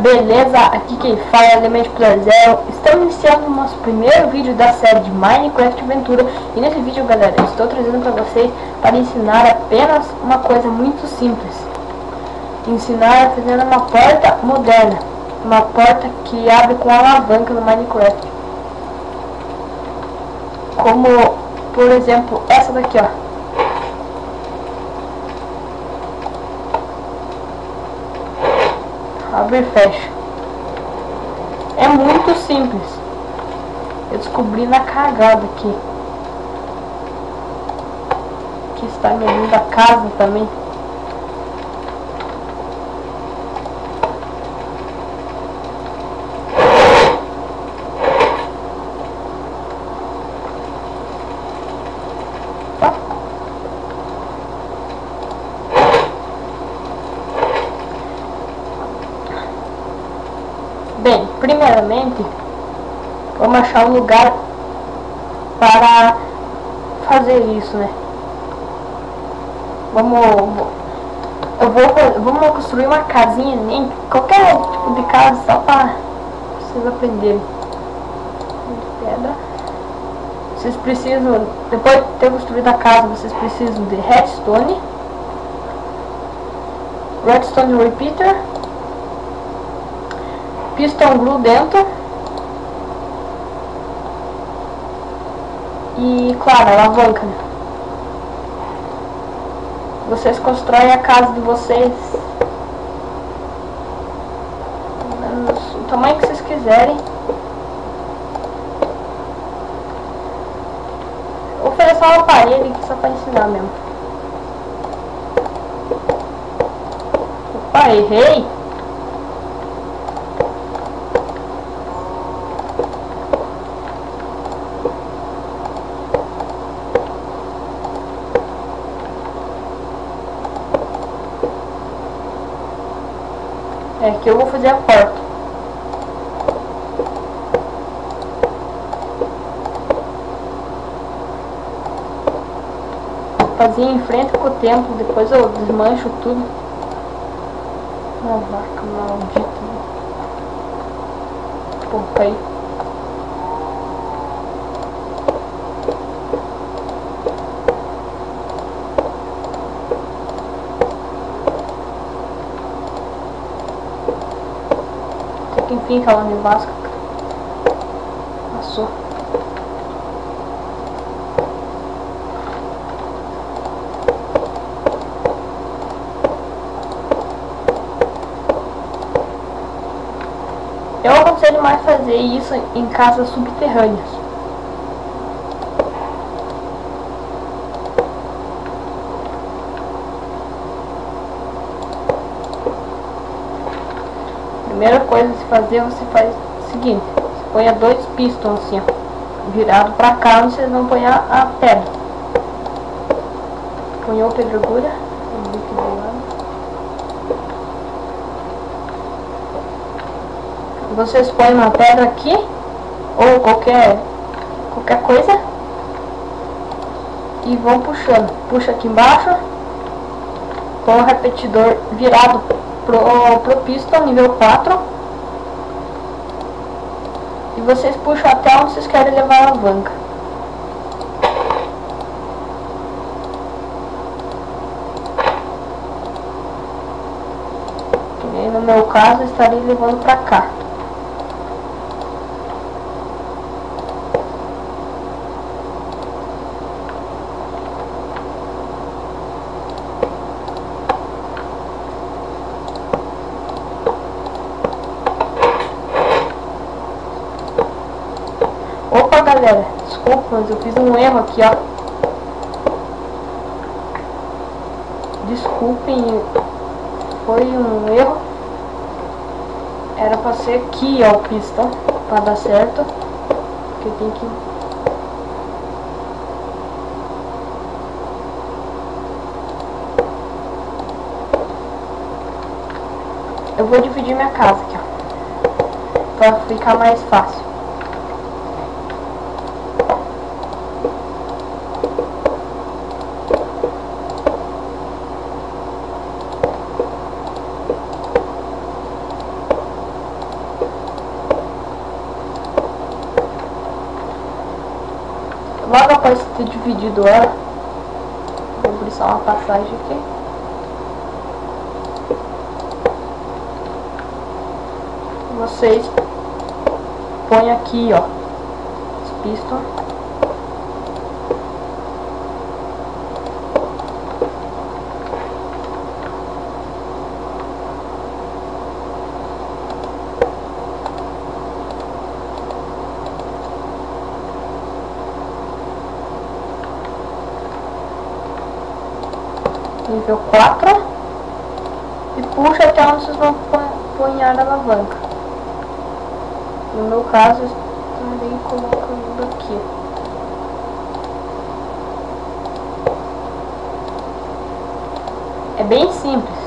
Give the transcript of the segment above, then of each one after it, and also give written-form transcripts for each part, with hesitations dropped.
Beleza, aqui quem fala é Elemente Player Zero. Estamos iniciando o nosso primeiro vídeo da série de Minecraft Aventura. E nesse vídeo, galera, eu estou trazendo para vocês para ensinar apenas uma coisa muito simples. Ensinar a fazer uma porta moderna. Uma porta que abre com alavanca no Minecraft. Como, por exemplo, essa daqui, ó. Abre e fecha. É muito simples. Eu descobri na cagada aqui. Que está minha linda casa também. Bem, primeiramente, vamos achar um lugar para fazer isso, né? Vamos construir uma casinha, nem qualquer tipo de casa, só para vocês aprenderem. Pedra. Vocês precisam, depois de ter construído a casa, vocês precisam de redstone repeater, piston glue dentro e, claro, alavanca, né? Vocês constroem a casa de vocês o tamanho que vocês quiserem. Vou fazer só uma parede aqui só para ensinar mesmo. Opa, errei! É que eu vou fazer a porta. Vou fazer em frente com o tempo, depois eu desmancho tudo. Uma vaca maldita. Porra aí. Enfim, falando em Vasco, passou. Eu aconselho mais fazer isso em casas subterrâneas. Primeira coisa a se fazer, você faz o seguinte: você põe dois pistons assim, ó, virado pra cá, onde vocês vão pôr a pedra. Punhou pedregulha, vocês põem uma pedra aqui ou qualquer coisa e vão puxando. Puxa aqui embaixo com o repetidor virado pro piston nível 4 e vocês puxam até onde vocês querem levar a alavanca. E no meu caso eu estarei levando para cá. Opa, galera, desculpa, mas eu fiz um erro aqui, ó. Desculpem, foi um erro. Era pra ser aqui, ó, o piston, pra dar certo. Porque tem que... Eu vou dividir minha casa aqui, ó, pra ficar mais fácil. logo após ter dividido ela, vou abrir só uma passagem aqui. Vocês põem aqui, ó, os piston. Nível 4 e puxa até onde vocês vão pôr a alavanca. No meu caso, eu estarei colocando aqui. É bem simples.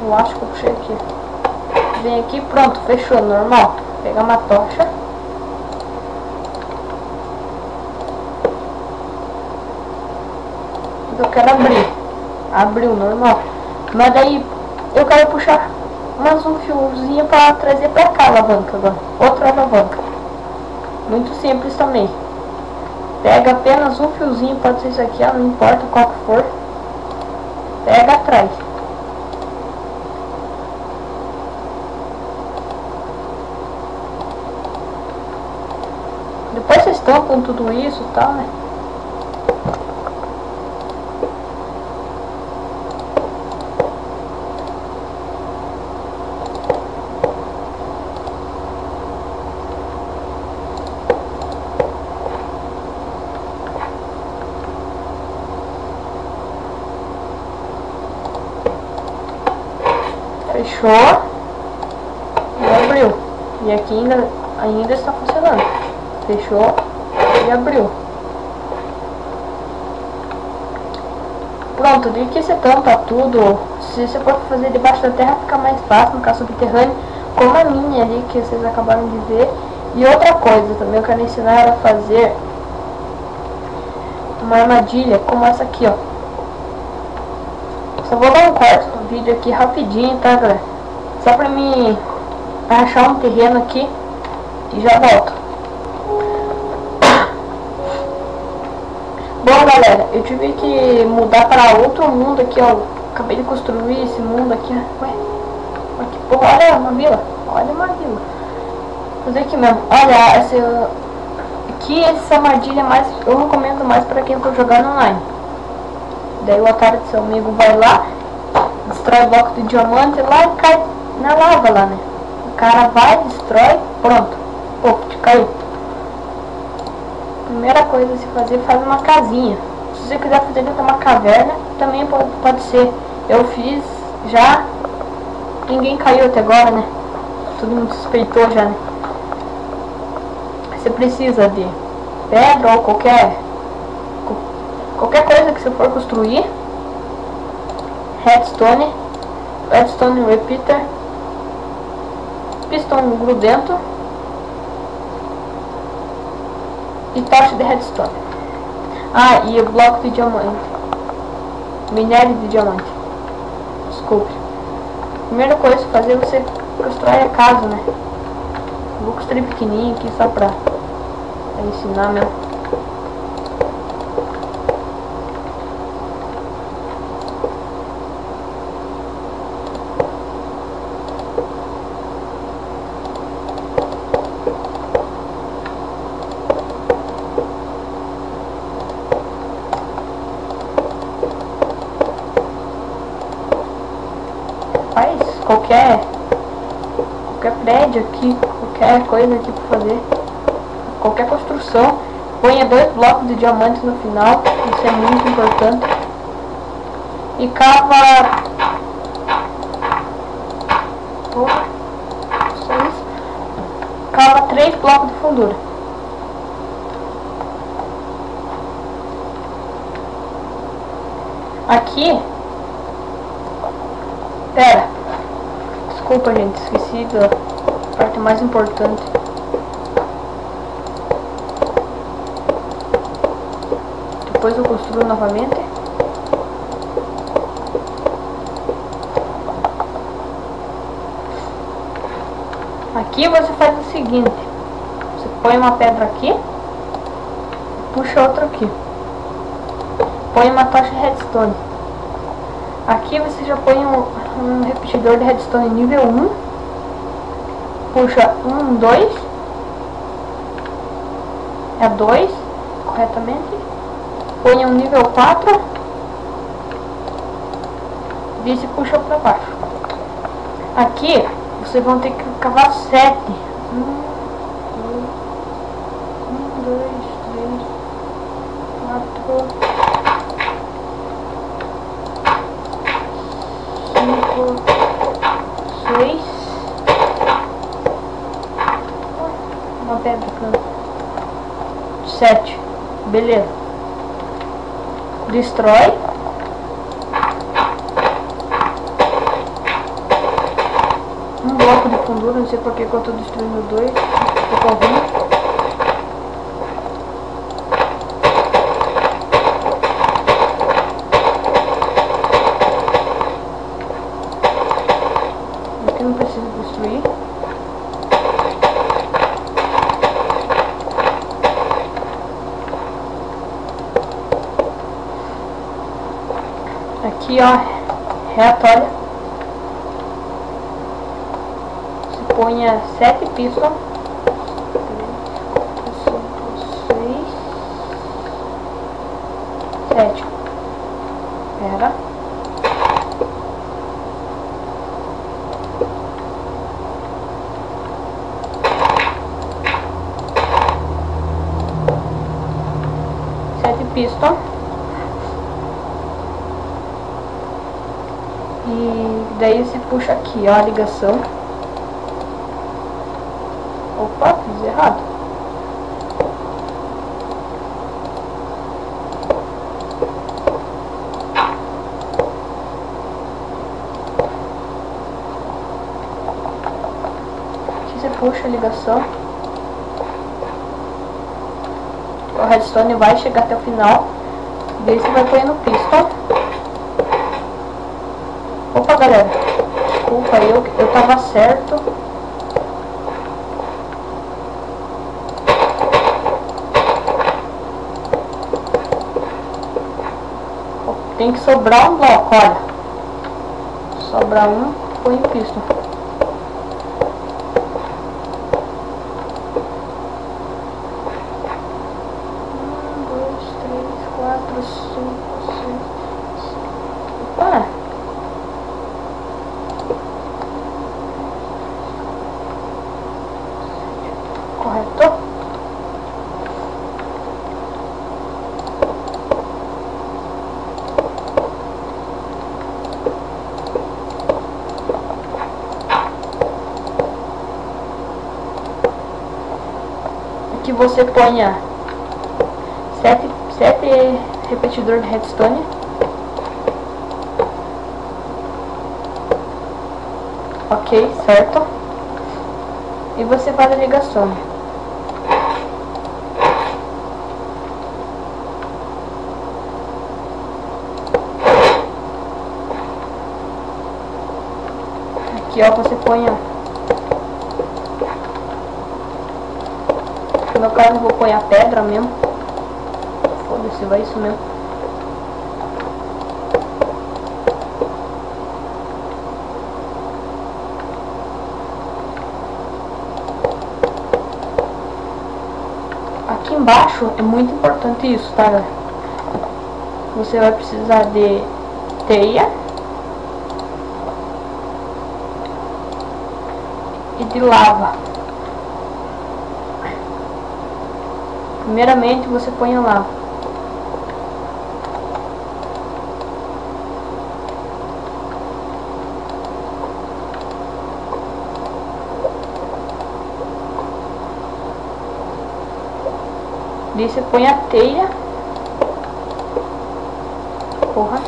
Eu acho que eu puxei aqui. Vem aqui, pronto, fechou, normal. Pega uma tocha. Eu quero abrir. Abriu, normal. Mas daí eu quero puxar mais um fiozinho para trazer para cá a alavanca agora. Outra alavanca. Muito simples também. Pega apenas um fiozinho, pode ser isso aqui, não importa qual que for. Pega atrás. Depois vocês estão com tudo isso e tal, né? Fechou e abriu. E aqui ainda está funcionando. Fechou e abriu. Pronto, de que você tampa tudo. Se você for fazer debaixo da terra fica mais fácil, no caso subterrâneo, como a minha ali que vocês acabaram de ver. E outra coisa também eu quero ensinar a fazer uma armadilha como essa aqui, ó. Só vou dar um corte no vídeo aqui rapidinho, tá, galera? Só pra mim achar um terreno aqui e já volto. Bom, galera, eu tive que mudar para outro mundo aqui, ó. Acabei de construir esse mundo aqui. Ué, aqui, porra, olha uma vila. Olha uma vila. Vou fazer aqui mesmo. Olha, aqui essa armadilha mais, eu recomendo mais para quem for jogar online. Daí o otário do seu amigo vai lá, destrói o bloco de diamante lá e cai na lava lá, né? O cara vai, destrói, pronto. Pô, caiu. Primeira coisa a se fazer, faz uma casinha. Se você quiser fazer dentro de uma caverna, também pode ser. Eu fiz já, ninguém caiu até agora, né? Todo mundo suspeitou já, né? Você precisa de pedra ou qualquer coisa que você for construir. Redstone repeater, piston grudento e tocha de redstone. Ah, e o bloco de diamante, minério de diamante. Desculpe. Primeira coisa a fazer é você constrói a casa, né? Vou construir pequenininho aqui só pra ensinar mesmo. Qualquer prédio aqui, qualquer coisa aqui para fazer, qualquer construção, ponha 2 blocos de diamantes no final, isso é muito importante, e cava cava 3 blocos de fundura. Aqui, desculpa, gente, esqueci da parte mais importante. Depois eu construo novamente. Aqui você faz o seguinte: você põe uma pedra aqui, puxa outra aqui, põe uma tocha redstone. Aqui você já põe um repetidor de redstone nível 1, puxa 1, 2, é 2 corretamente, põe um nível 4, desse puxa para baixo. Aqui vocês vão ter que cavar 7. 1, 2, 3, 4, 5, 6. Uma pedra, 7. Beleza. Destrói. Um bloco de fundura, não sei porque que eu tô destruindo 2. Ficou ruim. Aqui não precisa destruir. Aqui, ó, reatória. Você põe 7 pistões. 3, 4, 5, 6, 7. Pera. Pistão. E daí você puxa aqui, ó, a ligação. Opa, fiz errado. Aqui você puxa a ligação. O redstone vai chegar até o final. Daí você vai pôr no pistão. Opa, galera, desculpa, eu tava certo. Tem que sobrar um bloco, olha. Sobra um, põe o pistão. Correto? Aqui você ponha 7 repetidor de redstone. Ok, certo? E você faz a ligação. Aqui, ó, você põe, ó. No meu caso eu vou pôr a pedra mesmo. Foda-se, vai isso mesmo. Aqui embaixo é muito importante isso, tá, galera? Você vai precisar de teia e de lava. Primeiramente você põe a lava. Daí você põe a teia. Porra.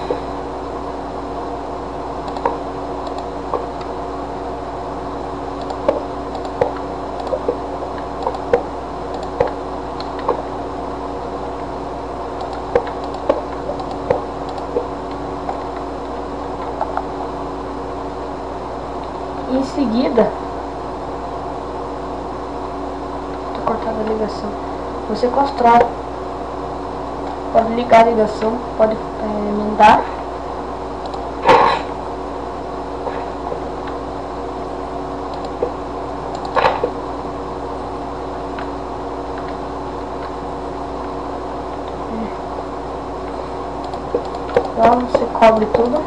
Em seguida, ligação. Você constrói. Pode ligar a ligação, pode emendar. Então você cobre tudo.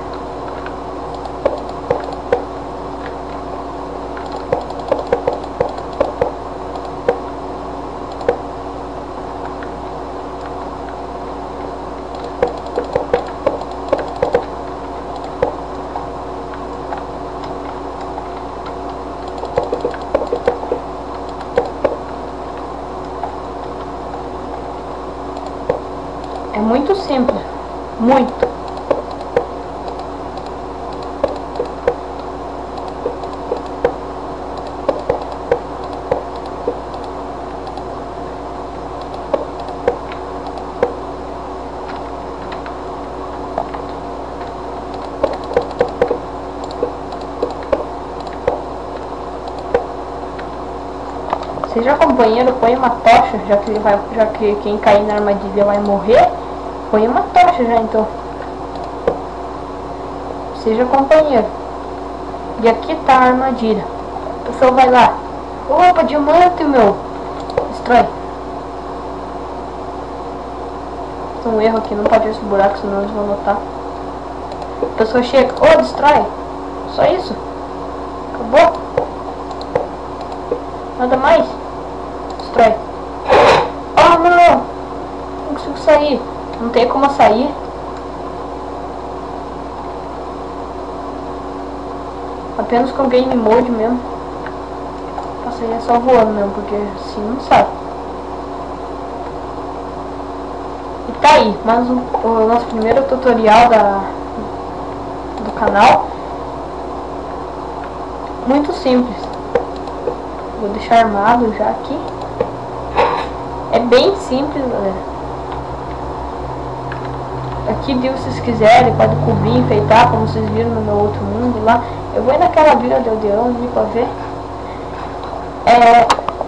É muito simples, muito. Seja companheiro, põe uma tocha, já que quem cair na armadilha vai morrer. Põe uma tocha já então. Seja companheiro. E aqui tá a armadilha. A pessoa vai lá. Opa, diamante, meu. Destrói. Tem um erro aqui, não pode ver esse buraco, senão eles vão notar. A pessoa chega. Oh, destrói. Só isso. Acabou. Nada mais. Destrói. Oh, não. Não consigo sair. Não tem como sair. Apenas com game mode mesmo. Pra sair é só voando mesmo, porque assim não sabe. E tá aí, mais o nosso primeiro tutorial do canal. Muito simples. Vou deixar armado já aqui. É bem simples, galera. Aqui, se vocês quiserem, pode cobrir, enfeitar, como vocês viram no meu outro mundo lá. Eu vou ir naquela vila de aldeão ali pra ver.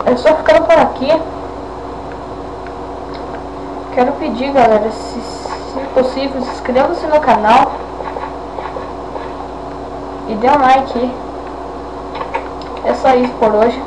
Eu só ficando por aqui. Quero pedir, galera, se possível, inscreva-se no canal e dê um like aí. É só isso por hoje.